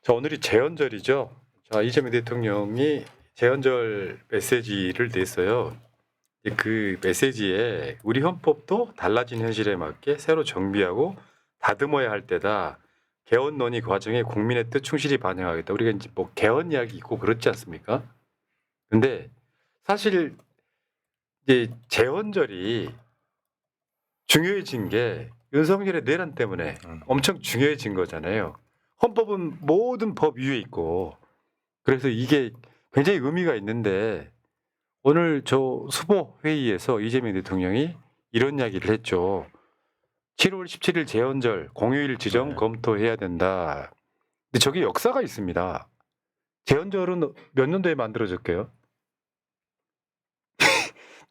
자, 오늘이 제헌절이죠. 자, 이재명 대통령이 제헌절 메시지를 냈어요. 그 메시지에 우리 헌법도 달라진 현실에 맞게 새로 정비하고 다듬어야 할 때다. 개헌 논의 과정에 국민의 뜻 충실히 반영하겠다. 우리가 이제 뭐 개헌 이야기 있고 그렇지 않습니까? 근데 사실 이제 제헌절이 중요해진 게 윤석열의 내란 때문에 엄청 중요해진 거잖아요. 헌법은 모든 법 위에 있고 그래서 이게 굉장히 의미가 있는데 오늘 저 수보 회의에서 이재명 대통령이 이런 이야기를 했죠. 7월 17일 제헌절 공휴일 지정 네. 검토해야 된다. 근데 저게 역사가 있습니다. 제헌절은 몇 년도에 만들어졌게요?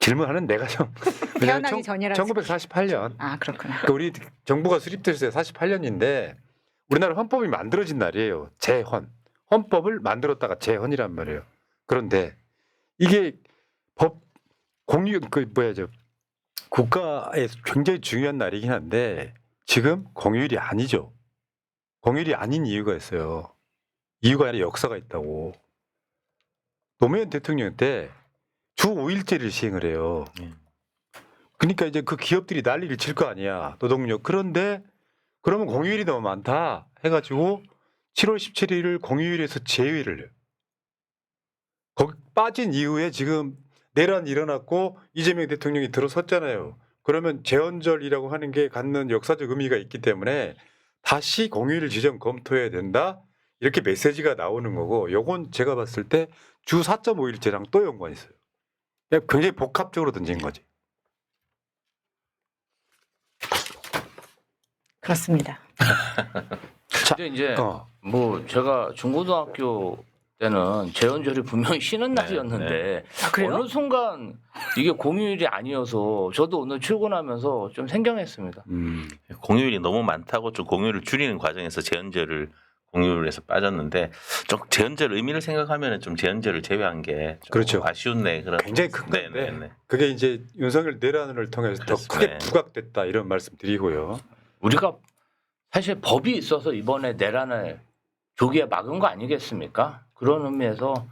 질문하는 내가 좀 태어나기 전이라서. 1948년. 아, 그렇구나. 그러니까 우리 정부가 수립됐을 때 48년인데 우리나라 헌법이 만들어진 날이에요. 제헌. 헌법을 만들었다가 제헌이란 말이에요. 그런데 이게 법 공유 국가에 굉장히 중요한 날이긴 한데 지금 공휴일이 아니죠. 공휴일이 아닌 이유가 있어요. 이유가 아니라 역사가 있다고. 노무현 대통령 때 주 5일제를 시행을 해요. 그러니까 이제 그 기업들이 난리를 칠 거 아니야. 노동력. 그런데 그러면 공휴일이 너무 많다 해가지고 7월 17일을 공휴일에서 제외를 해요. 거기 빠진 이후에 지금 내란이 일어났고 이재명 대통령이 들어섰잖아요. 그러면 제헌절이라고 하는 게 갖는 역사적 의미가 있기 때문에 다시 공휴일 지정 검토해야 된다. 이렇게 메시지가 나오는 거고 요건 제가 봤을 때 주 4.5일제랑 또 연관이 있어요. 그냥 굉장히 복합적으로 던진 거지. 그렇습니다. 근데 이제 어. 뭐 제가 중고등학교 때는 제헌절이 분명히 쉬는 날이었는데 아, 그래요? 어느 순간 이게 공휴일이 아니어서 저도 오늘 출근하면서 좀 생경했습니다. 공휴일이 너무 많다고 좀 공휴일을 줄이는 과정에서 제헌절을 공휴일에서 빠졌는데 좀 제헌절 의미를 생각하면 좀 제헌절을 제외한 게 좀 그렇죠. 아쉬운네 그런 굉장히 큰 건데 네네네. 그게 이제 윤석열 내란을 통해서 더 크게 그렇습니다. 부각됐다 이런 말씀 드리고요. 우리가 사실 법이 있어서 이번에 내란을 조기에 막은 거 아니겠습니까? 그런 의미에서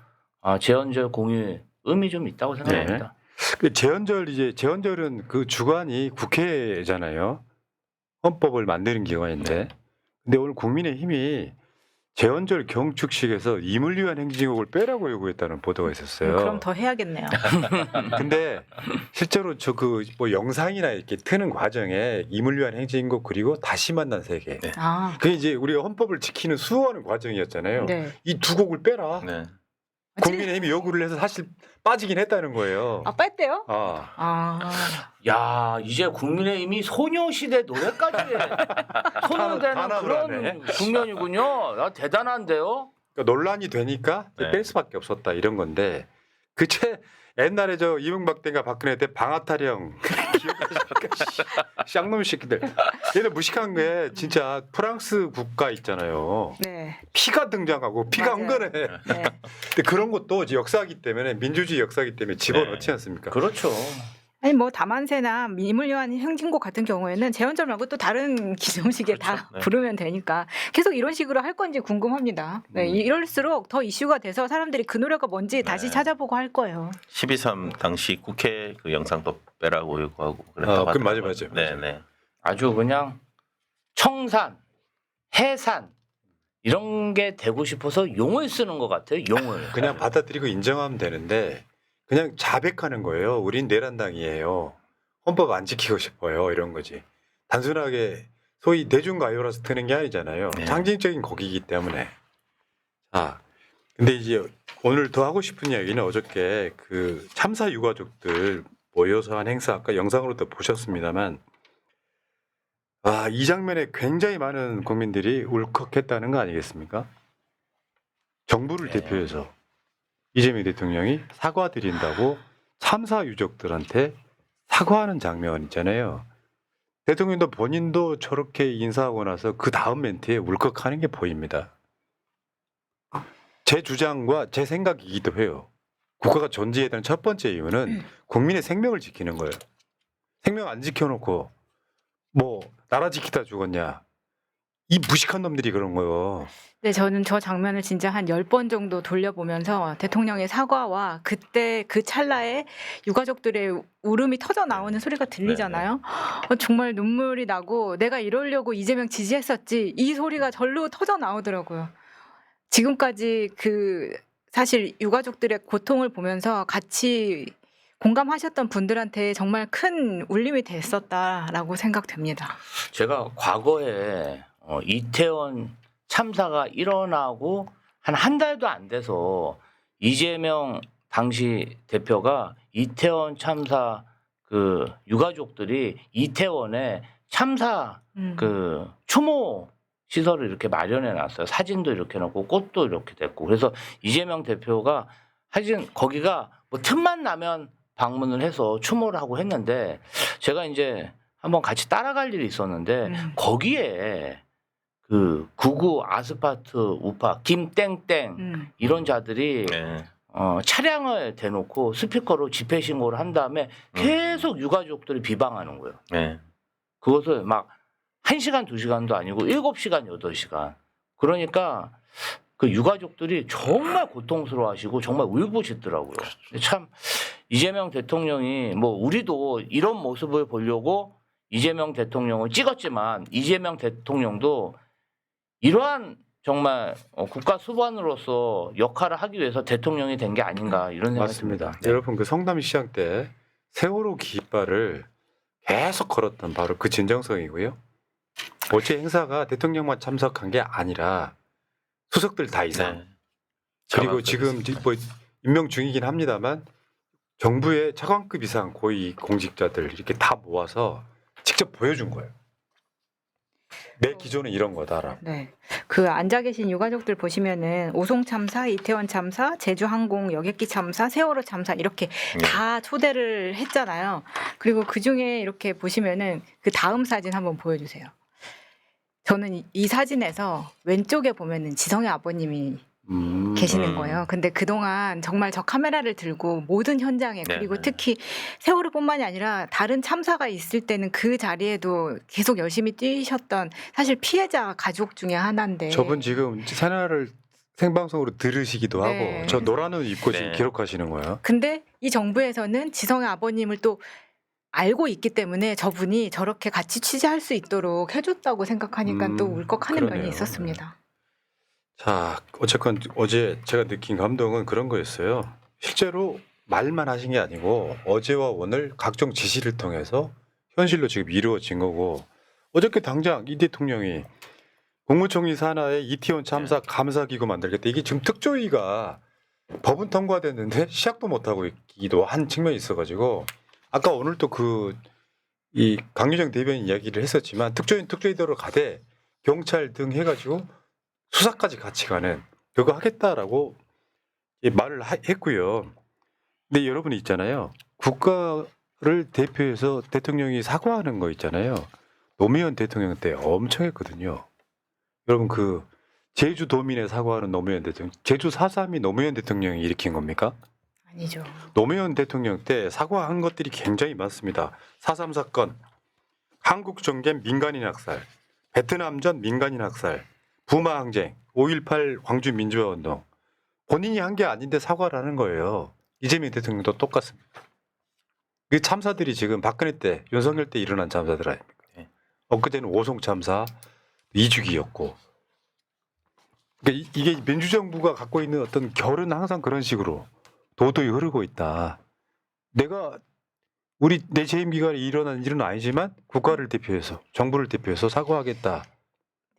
제헌절 공휴일 의미 좀 있다고 생각합니다. 그 제헌절은 그 주관이 국회잖아요. 헌법을 만드는 기관인데. 근데 오늘 국민의힘이 제헌절 경축식에서 이물리한 행진곡을 빼라고 요구했다는 보도가 있었어요. 그럼 더 해야겠네요. 근데 실제로 저 그 뭐 영상이나 이렇게 트는 과정에 이물리한 행진곡 그리고 다시 만난 세계. 네. 아, 그게 이제 우리가 헌법을 지키는 수호하는 과정이었잖아요. 네. 이 두 곡을 빼라. 네. 국민의힘이 요구를 해서 사실 빠지긴 했다는 거예요. 아, 뺐대요? 아. 아, 야, 이제 국민의힘이 소녀시대 노래까지 소녀되는 탄압을 하네. 그런 국면이군요. 야, 대단한데요? 그러니까 논란이 되니까 네. 뺄 수밖에 없었다 이런 건데 옛날에 저 이명박 때가 박근혜 때 방아타령 기억하십니까? 쌍놈 새끼들. 얘들 무식한 게 진짜 프랑스 국가 있잖아요. 네. 피가 등장하고 피가 맞아요. 흥건해. 네. 근데 그런 것도 이제 역사이기 때문에 민주주의 역사이기 때문에 집어넣지 않습니까? 그렇죠. 아니 뭐 다만세나 이물리한 행진곡 같은 경우에는 제헌절 말고 또 다른 기정식에 그렇죠. 다 네. 부르면 되니까 계속 이런 식으로 할 건지 궁금합니다. 네, 이럴수록 더 이슈가 돼서 사람들이 그 노래가 뭔지 다시 네. 찾아보고 할 거예요. 12.3 당시 국회 그 영상도 빼라고 요구하고 그랬다고 그럼 맞아요. 하더라고요. 네네. 아주 그냥 청산, 해산 이런 게 되고 싶어서 용을 쓰는 것 같아요. 용을. 그냥 받아들이고 인정하면 되는데 그냥 자백하는 거예요. 우린 내란당이에요. 헌법 안 지키고 싶어요. 이런 거지. 단순하게 소위 대중가요라서 트는 게 아니잖아요. 네. 상징적인 곡이기 때문에. 근데 이제 오늘 더 하고 싶은 이야기는 어저께 그 참사 유가족들 모여서 한 행사 아까 영상으로도 보셨습니다만 이 장면에 굉장히 많은 국민들이 울컥했다는 거 아니겠습니까? 정부를 네. 대표해서 이재명 대통령이 사과드린다고 참사 유족들한테 사과하는 장면 있잖아요. 대통령도 본인도 저렇게 인사하고 나서 그 다음 멘트에 울컥하는 게 보입니다. 제 주장과 제 생각이기도 해요. 국가가 존재해야 되는 첫 번째 이유는 국민의 생명을 지키는 거예요. 생명 안 지켜놓고 뭐 나라 지키다 죽었냐. 이 무식한 놈들이 그런 거예요. 네, 저는 저 장면을 진짜 한 10번 정도 돌려보면서 대통령의 사과와 그때 그 찰나에 유가족들의 울음이 터져 나오는 소리가 들리잖아요. 정말 눈물이 나고 내가 이러려고 이재명 지지했었지 이 소리가 절로 터져 나오더라고요. 지금까지 그 사실 유가족들의 고통을 보면서 같이 공감하셨던 분들한테 정말 큰 울림이 됐었다라고 생각됩니다. 제가 과거에 이태원 참사가 일어나고 한 달도 안 돼서 이재명 당시 대표가 이태원 참사 그 유가족들이 이태원에 참사 그 추모 시설을 이렇게 마련해 놨어요. 사진도 이렇게 놓고 꽃도 이렇게 됐고. 그래서 이재명 대표가 하여튼 거기가 뭐 틈만 나면 방문을 해서 추모를 하고 했는데 제가 이제 한번 같이 따라갈 일이 있었는데 거기에 그 구구 아스파트 우파 김땡땡 이런 자들이 네. 차량을 대놓고 스피커로 집회 신고를 한 다음에 계속 유가족들이 비방하는 거예요. 네. 그것을 막 1시간, 2시간도 아니고 7시간, 8시간. 그러니까 그 유가족들이 정말 고통스러워하시고 정말 울부짖더라고요. 참 이재명 대통령이 뭐 우리도 이런 모습을 보려고 이재명 대통령을 찍었지만 이재명 대통령도 이러한 정말 국가 수반으로서 역할을 하기 위해서 대통령이 된 게 아닌가 이런 생각이 맞습니다. 듭니다. 네. 여러분 그 성남시장 때 세월호 깃발을 계속 걸었던 바로 그 진정성이고요. 어제 행사가 대통령만 참석한 게 아니라 수석들 다 이상. 네. 그리고 장관급 지금 뭐 임명 중이긴 합니다만 정부의 차관급 이상 고위 공직자들 이렇게 다 모아서 직접 보여준 거예요. 내 기조는 이런 거다라고. 네. 그 앉아 계신 유가족들 보시면은 오송 참사, 이태원 참사, 제주항공 여객기 참사, 세월호 참사 이렇게 다 초대를 했잖아요. 그리고 그 중에 이렇게 보시면은 그 다음 사진 한번 보여주세요. 저는 이 사진에서 왼쪽에 보면은 지성의 아버님이 계시는 거예요. 근데 그동안 정말 저 카메라를 들고 모든 현장에 그리고 네. 특히 세월호뿐만이 아니라 다른 참사가 있을 때는 그 자리에도 계속 열심히 뛰셨던 사실 피해자 가족 중에 하나인데 저분 지금 새날을 생방송으로 들으시기도 네. 하고 저 노란 옷 입고 지금 네. 기록하시는 거예요. 근데 이 정부에서는 지성의 아버님을 또 알고 있기 때문에 저분이 저렇게 같이 취재할 수 있도록 해줬다고 생각하니까 또 울컥하는 그러네요. 면이 있었습니다. 자, 어쨌건 어제 제가 느낀 감동은 그런 거였어요. 실제로 말만 하신 게 아니고 어제와 오늘 각종 지시를 통해서 현실로 지금 이루어진 거고 어저께 당장 이 대통령이 국무총리 산하에 이태원 참사 감사기구 만들겠다. 이게 지금 특조위가 법은 통과됐는데 시작도 못하고 있기도 한 측면이 있어가지고 아까 오늘 또 이 강유정 대변인 이야기를 했었지만 특조위는 특조위대로 가되 경찰 등 해가지고 수사까지 같이 가는 그거 하겠다라고 말을 했고요. 근데 여러분이 있잖아요. 국가를 대표해서 대통령이 사과하는 거 있잖아요. 노무현 대통령 때 엄청 했거든요. 여러분 그 제주도민에 사과하는 노무현 대통령, 제주 4.3이 노무현 대통령이 일으킨 겁니까? 아니죠. 노무현 대통령 때 사과한 것들이 굉장히 많습니다. 4.3 사건, 한국 정권 민간인 학살, 베트남전 민간인 학살, 부마 항쟁, 5.18 광주 민주화 운동. 본인이 한 게 아닌데 사과를 하는 거예요. 이재명 대통령도 똑같습니다. 그 참사들이 지금 박근혜 때, 윤석열 때 일어난 참사들 아닙니까? 네. 엊그제는 오송 참사, 이주기였고. 그러니까 이게 민주정부가 갖고 있는 어떤 결은 항상 그런 식으로 도도히 흐르고 있다. 내 재임 기간에 일어난 일은 아니지만 국가를 대표해서 정부를 대표해서 사과하겠다.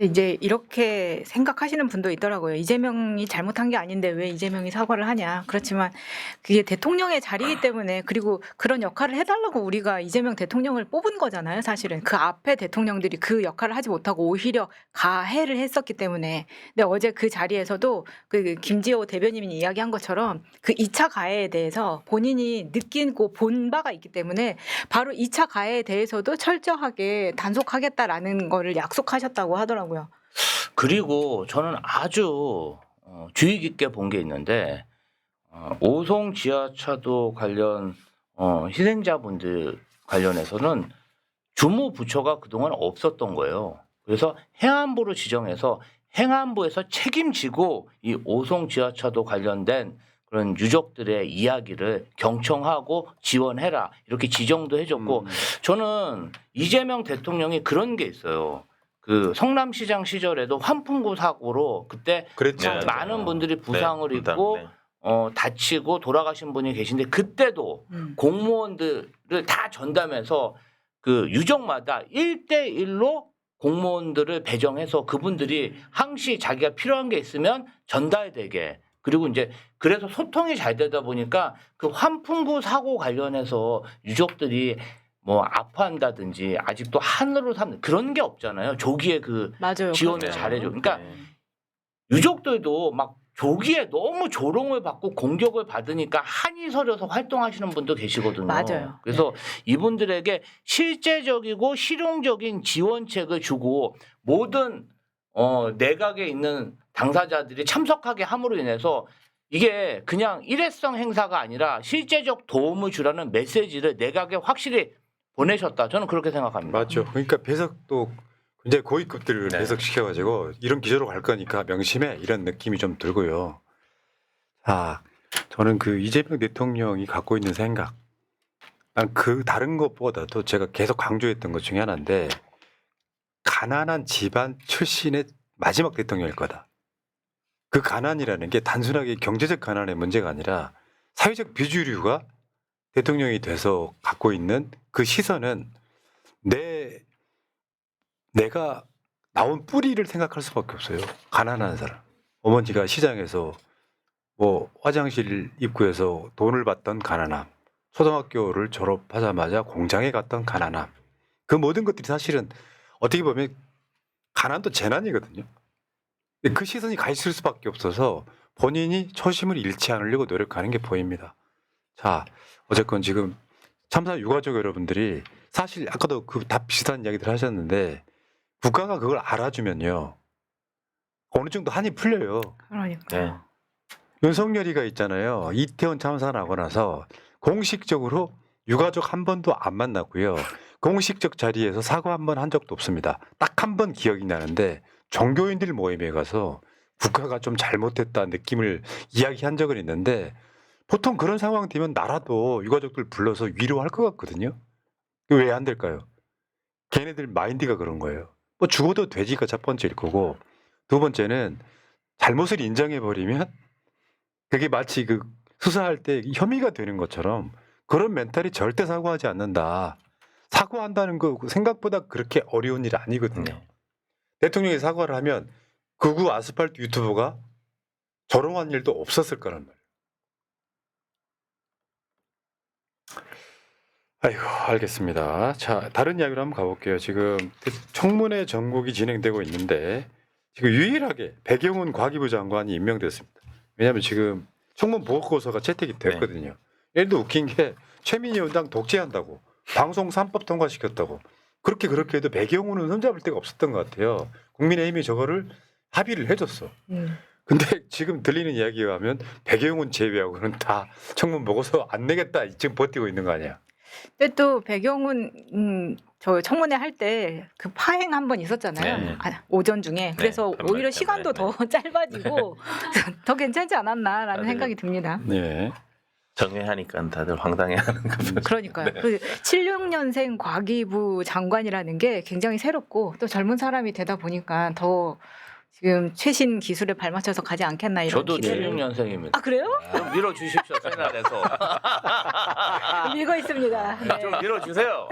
이제 이렇게 생각하시는 분도 있더라고요. 이재명이 잘못한 게 아닌데 왜 이재명이 사과를 하냐. 그렇지만 그게 대통령의 자리이기 때문에 그리고 그런 역할을 해달라고 우리가 이재명 대통령을 뽑은 거잖아요. 사실은 그 앞에 대통령들이 그 역할을 하지 못하고 오히려 가해를 했었기 때문에. 근데 어제 그 자리에서도 그 김지호 대변인이 이야기한 것처럼 그 2차 가해에 대해서 본인이 느끼고 본 바가 있기 때문에 바로 2차 가해에 대해서도 철저하게 단속하겠다라는 거를 약속하셨다고 하더라고요. 그리고 저는 아주 주의 깊게 본 게 있는데 오송 지하차도 관련 희생자분들 관련해서는 주무 부처가 그동안 없었던 거예요. 그래서 행안부로 지정해서 행안부에서 책임지고 이 오송 지하차도 관련된 그런 유족들의 이야기를 경청하고 지원해라 이렇게 지정도 해줬고 저는 이재명 대통령이 그런 게 있어요. 그 성남시장 시절에도 환풍구 사고로 그때 그랬죠. 네, 많은 분들이 부상을 네, 입고 네. 다치고 돌아가신 분이 계신데 그때도 공무원들을 다 전담해서 그 유족마다 1대1로 공무원들을 배정해서 그분들이 항시 자기가 필요한 게 있으면 전달되게 그리고 이제 그래서 소통이 잘 되다 보니까 그 환풍구 사고 관련해서 유족들이 뭐 아파한다든지 아직도 하늘로 삼는 그런 게 없잖아요. 조기에 그 맞아요. 지원을 그렇죠. 잘해줘. 그러니까 네. 유족들도 막 조기에 너무 조롱을 받고 공격을 받으니까 한이 서려서 활동하시는 분도 계시거든요. 맞아요. 그래서 이분들에게 실제적이고 실용적인 지원책을 주고 모든 내각에 있는 당사자들이 참석하게 함으로 인해서 이게 그냥 일회성 행사가 아니라 실제적 도움을 주라는 메시지를 내각에 확실히 보내셨다. 저는 그렇게 생각합니다. 맞죠. 그러니까 배석도 굉장히 고위급들을 네. 배석시켜가지고 이런 기조로 갈 거니까 명심해 이런 느낌이 좀 들고요. 아, 저는 그 이재명 대통령이 갖고 있는 생각, 난 그 다른 것보다도 제가 계속 강조했던 것 중에 하나인데 가난한 집안 출신의 마지막 대통령일 거다. 그 가난이라는 게 단순하게 경제적 가난의 문제가 아니라 사회적 비주류가 대통령이 돼서 갖고 있는 그 시선은 내가 나온 뿌리를 생각할 수밖에 없어요. 가난한 사람. 어머니가 시장에서 뭐 화장실 입구에서 돈을 받던 가난함. 초등학교를 졸업하자마자 공장에 갔던 가난함. 그 모든 것들이 사실은 어떻게 보면 가난도 재난이거든요. 근데 그 시선이 가 있을 수밖에 없어서 본인이 초심을 잃지 않으려고 노력하는 게 보입니다. 자, 어쨌건 지금 참사 유가족 여러분들이 사실 아까도 그 다 비슷한 이야기들 하셨는데 국가가 그걸 알아주면요. 어느 정도 한이 풀려요. 그러니까. 네. 윤석열이가 있잖아요. 이태원 참사 나고 나서 공식적으로 유가족 한 번도 안 만났고요. 공식적 자리에서 사과 한 번 한 적도 없습니다. 딱 한 번 기억이 나는데 종교인들 모임에 가서 국가가 좀 잘못했다 느낌을 이야기한 적은 있는데 보통 그런 상황 되면 나라도 유가족들 불러서 위로할 것 같거든요. 왜 안 될까요? 걔네들 마인드가 그런 거예요. 뭐 죽어도 돼지가 첫 번째일 거고 두 번째는 잘못을 인정해 버리면 그게 마치 그 수사할 때 혐의가 되는 것처럼 그런 멘탈이 절대 사과하지 않는다. 사과한다는 거 생각보다 그렇게 어려운 일이 아니거든요. 네. 대통령이 사과를 하면 극우 아스팔트 유튜버가 조롱한 일도 없었을 거란 말이에요. 아이고, 알겠습니다. 자, 다른 이야기로 한번 가볼게요. 지금 청문회 전국이 진행되고 있는데 지금 유일하게 백영훈 과기부 장관이 임명됐습니다. 왜냐하면 지금 청문 보고서가 채택이 됐거든요. 예를 들어 웃긴 게 최민희 위원장 독재한다고 방송 3법 통과시켰다고 그렇게 해도 백영훈은 흠잡을 데가 없었던 것 같아요. 국민의힘이 저거를 합의를 해줬어. 근데 지금 들리는 이야기에 하면 백영훈 제외하고는 다 청문 보고서 안 내겠다 지금 버티고 있는 거 아니야. 근데 또 백영훈 저 청문회 할 때 그 파행 한 번 있었잖아요. 네. 오전 중에. 그래서 반말 오히려 때문에. 시간도 더 짧아지고 더 괜찮지 않았나라는 맞아요. 생각이 듭니다. 네. 정회하니까 다들 황당해하는 겁니다. 그러니까요. 그 76년생 과기부 장관이라는 게 굉장히 새롭고 또 젊은 사람이 되다 보니까 더 지금 최신 기술에 발맞춰서 가지 않겠나 이런 저도 기대를. 76년생입니다. 아 그래요? 좀 밀어주십시오 세나에서. 밀고 있습니다. 네. 좀 밀어주세요.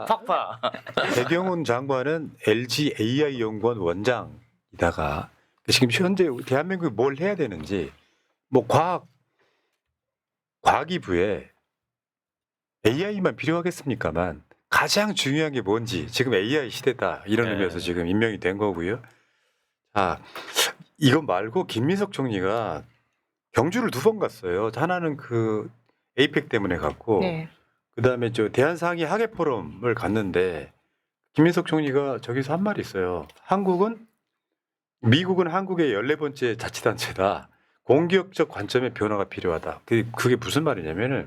팍팍. 백영훈 장관은 LG AI 연구원 원장이다가 지금 현재 대한민국이 뭘 해야 되는지 뭐 과기부에 AI만 필요하겠습니까만 가장 중요한 게 뭔지 지금 AI 시대다 이런 네. 의미에서 지금 임명이 된 거고요. 자, 이거 말고 김민석 총리가 경주를 2번 갔어요. 하나는 그 에이펙 때문에 갔고 네. 그다음에 저 대한상의 학예 포럼을 갔는데 김민석 총리가 저기서 한 말이 있어요. 미국은 한국의 14번째 자치단체다. 공격적 관점의 변화가 필요하다. 그게 무슨 말이냐면은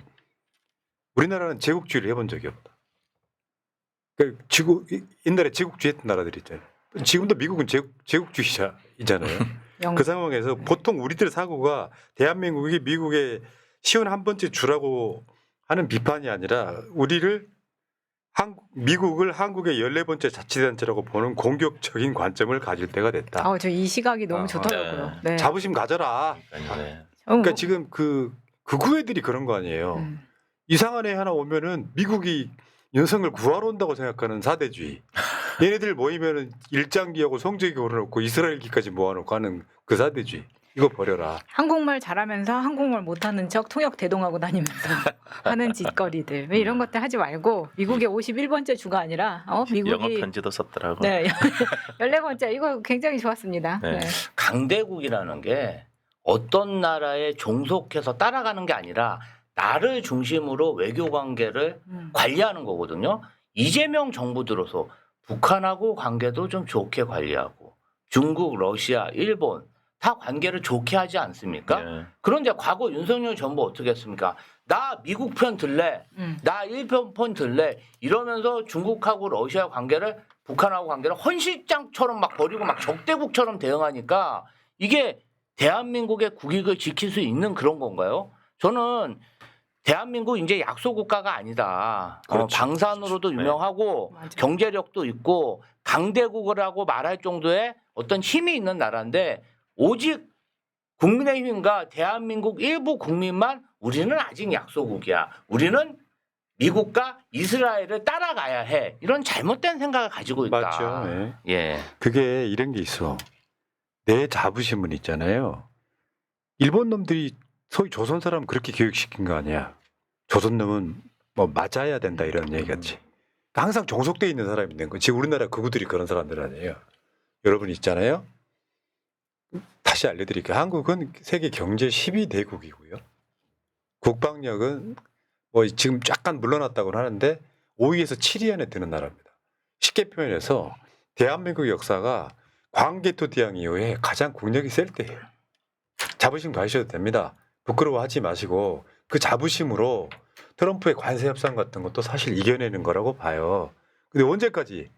우리나라는 제국주의를 해본 적이 없다. 그러니까 옛날에 제국주의 했던 나라들 있잖아요. 지금도 미국은 제국주의자이잖아요. 그 상황에서 보통 우리들 사고가 대한민국이 미국의 시원 한 번째 주라고 하는 비판이 아니라 우리를 미국을 한국의 14번째 자치단체라고 보는 공격적인 관점을 가질 때가 됐다. 저 이 시각이 너무 아, 좋더라고요. 네. 자부심 가져라. 네. 그러니까 지금 극우 애들이 그런 거 아니에요. 음. 이상한 애 하나 오면은 미국이 윤석열 구하러 온다고 생각하는 사대주의. 얘네들 모이면은 일장기하고 성적이 걸어놓고 이스라엘기까지 모아놓고 하는 그 사대주의. 이거 버려라. 한국말 잘하면서 한국말 못하는 척 통역 대동하고 다니면서 하는 짓거리들. 왜 이런 것들 하지 말고 미국의 51번째 주가 아니라 미국이 영어 편지도 썼더라고. 네 14번째 이거 굉장히 좋았습니다. 네. 네. 강대국이라는 게 어떤 나라에 종속해서 따라가는 게 아니라 나를 중심으로 외교 관계를 관리하는 거거든요. 이재명 정부 들어서 북한하고 관계도 좀 좋게 관리하고 중국, 러시아, 일본 다 관계를 좋게 하지 않습니까? 네. 그런데 과거 윤석열 정부 어떻게 했습니까? 나 미국 편 들래, 나 일본 편 들래 이러면서 중국하고 러시아 관계를 북한하고 관계를 헌실장처럼 막 버리고 막 적대국처럼 대응하니까 이게 대한민국의 국익을 지킬 수 있는 그런 건가요? 저는 대한민국 이제 약소 국가가 아니다. 그렇죠. 방산으로도 네. 유명하고 맞아요. 경제력도 있고 강대국이라고 말할 정도의 어떤 힘이 있는 나라인데 오직 국민의힘과 대한민국 일부 국민만 우리는 아직 약소국이야. 우리는 미국과 이스라엘을 따라가야 해. 이런 잘못된 생각을 가지고 있다. 맞죠. 네. 예. 그게 이런 게 있어. 내 자부심은 있잖아요. 일본 놈들이 소위 조선 사람 그렇게 교육시킨 거 아니야. 조선 놈은 뭐 맞아야 된다 이런 얘기같이. 항상 종속돼 있는 사람이 있는 거. 지금 우리나라 극우들이 그런 사람들 아니에요. 여러분 있잖아요. 다시 알려드릴게요. 한국은 세계 경제 12대국이고요. 국방력은 뭐 지금 약간 물러났다고 하는데 5위에서 7위 안에 드는 나라입니다. 쉽게 표현해서 대한민국 역사가 광개토대왕 이후에 가장 국력이 셀 때예요. 자부심 가지셔도 됩니다. 부끄러워하지 마시고 그 자부심으로 트럼프의 관세 협상 같은 것도 사실 이겨내는 거라고 봐요. 근데 언제까지?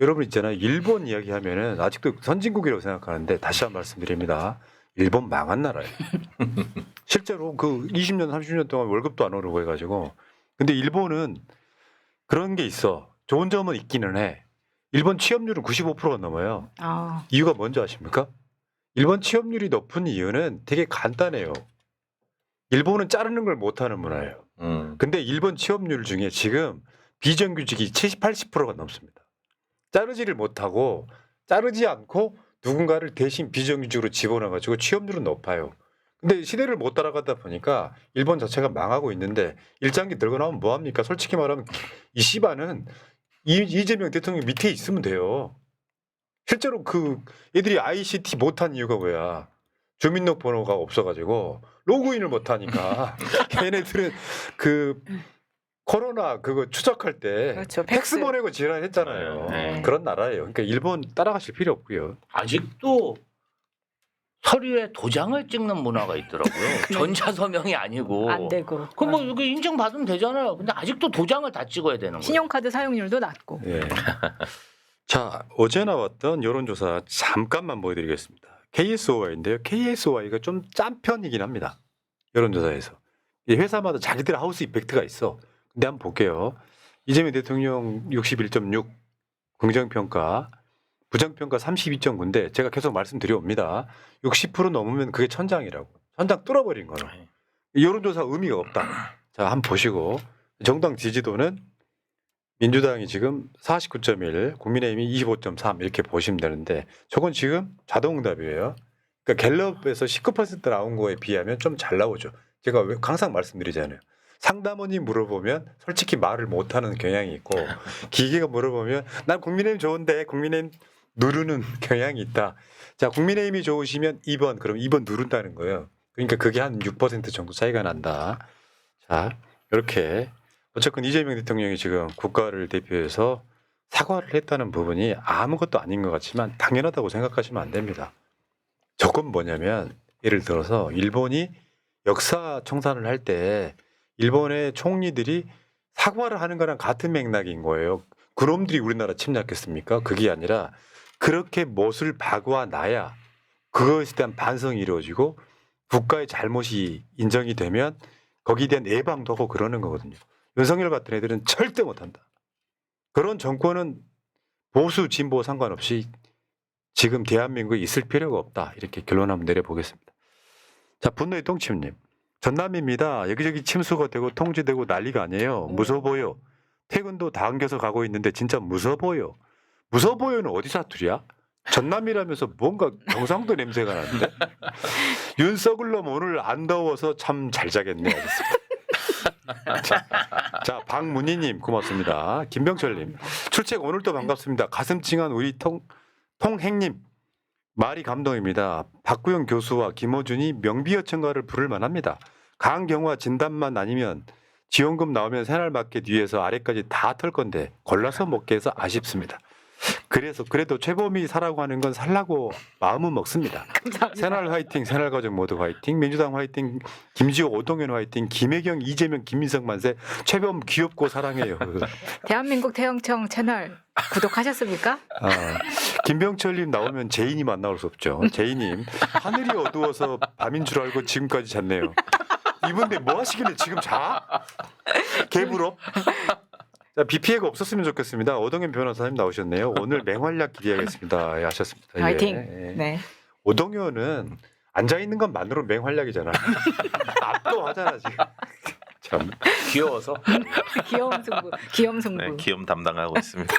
여러분 있잖아요. 일본 이야기하면은 아직도 선진국이라고 생각하는데 다시 한 번 말씀드립니다. 일본 망한 나라예요. 실제로 그 20년, 30년 동안 월급도 안 오르고 해가지고. 근데 일본은 그런 게 있어. 좋은 점은 있기는 해. 일본 취업률은 95%가 넘어요. 이유가 뭔지 아십니까? 일본 취업률이 높은 이유는 되게 간단해요. 일본은 자르는 걸 못하는 문화예요. 근데 일본 취업률 중에 지금 비정규직이 70, 80%가 넘습니다. 자르지를 못하고 자르지 않고 누군가를 대신 비정규직으로 집어넣어가지고 취업률은 높아요. 근데 시대를 못 따라가다 보니까 일본 자체가 망하고 있는데 일장기 들고 나오면 뭐합니까? 솔직히 말하면 이 씨바는 이재명 대통령 밑에 있으면 돼요. 실제로 그 애들이 ICT 못한 이유가 뭐야? 주민등록번호가 없어가지고 로그인을 못하니까 걔네들은 그 코로나 그거 추적할 때 그렇죠. 팩스 보내고 지랄했잖아요. 네. 그런 나라예요. 그러니까 일본 따라가실 필요 없고요. 아직도 서류에 도장을 찍는 문화가 있더라고요. 전자서명이 아니고. 안 되고. 그럼 뭐 이거 인증받으면 되잖아요. 근데 아직도 도장을 다 찍어야 되는 거예요. 신용카드 사용률도 낮고. 예. 자, 어제 나왔던 여론조사 잠깐만 보여드리겠습니다. KSOY인데요. KSOY가 좀 짠 편이긴 합니다. 여론조사에서. 이 회사마다 자기들 하우스 이펙트가 있어. 근데 한번 볼게요. 이재명 대통령 61.6 긍정평가, 부정평가 32.9인데 제가 계속 말씀드려옵니다. 60% 넘으면 그게 천장이라고. 천장 뚫어버린 거는. 여론조사 의미가 없다. 자, 한번 보시고. 정당 지지도는 민주당이 지금 49.1, 국민의힘이 25.3 이렇게 보시면 되는데 저건 지금 자동응답이에요. 그러니까 갤럽에서 19% 나온 거에 비하면 좀 잘 나오죠. 제가 항상 말씀드리잖아요. 상담원이 물어보면 솔직히 말을 못하는 경향이 있고 기계가 물어보면 난 국민의힘 좋은데 국민의힘 누르는 경향이 있다. 자, 국민의힘이 좋으시면 2번 그럼 2번 누른다는 거예요. 그러니까 그게 한 6% 정도 차이가 난다. 자, 이렇게 어쨌건 이재명 대통령이 지금 국가를 대표해서 사과를 했다는 부분이 아무것도 아닌 것 같지만 당연하다고 생각하시면 안 됩니다. 저건 뭐냐면 예를 들어서 일본이 역사 청산을 할 때 일본의 총리들이 사과를 하는 거랑 같은 맥락인 거예요. 그놈들이 우리나라 침략했습니까? 그게 아니라 그렇게 못을 박아 놔야 그것에 대한 반성이 이루어지고 국가의 잘못이 인정이 되면 거기에 대한 예방도 하고 그러는 거거든요. 윤석열 같은 애들은 절대 못한다. 그런 정권은 보수 진보 상관없이 지금 대한민국에 있을 필요가 없다. 이렇게 결론 한번 내려보겠습니다. 자, 분노의 똥침님. 전남입니다. 여기저기 침수가 되고 통제되고 난리가 아니에요. 무서워 보여. 퇴근도 다 안겨서 가고 있는데 진짜 무서워 보여. 무서워 보여는 어디 사투리야? 전남이라면서 뭔가 경상도 냄새가 나는데. 윤 썩을 놈 오늘 안 더워서 참 잘 자겠네. 알겠습니다. 자, 박문희님 고맙습니다. 김병철님 출첵 오늘도 반갑습니다. 가슴 찡한 우리 통행님 말이 감동입니다. 박구영 교수와 김호준이 명비여천가를 부를 만합니다. 강경화 진단만 아니면 지원금 나오면 새날마켓 위에서 아래까지 다 털 건데 골라서 먹게 해서 아쉽습니다. 그래서 그래도 최범이 사라고 하는 건 살라고 마음은 먹습니다. 새날 화이팅, 새날가족 모두 화이팅, 민주당 화이팅, 김지호, 오동현 화이팅, 김혜경, 이재명, 김민석 만세, 최범 귀엽고 사랑해요. 대한민국 태영청 채널 구독하셨습니까? 아, 김병철님 나오면 제이님 안 나올 수 없죠. 제이님 하늘이 어두워서 밤인 줄 알고 지금까지 잤네요. 이분들 뭐 하시길래 지금 자? 개부럽? 자, 비 피해가 없었으면 좋겠습니다. 오동현 변호사님 나오셨네요. 오늘 맹활약 기대하겠습니다. 예, 하셨습니다. 예. 화이팅. 예. 네. 오동현은 앉아 있는 것만으로 맹활약이잖아. 압도하잖아 지금. 참. 귀여워서 귀여움 승부. 귀여움 승부. 네, 기염 담당하고 있습니다.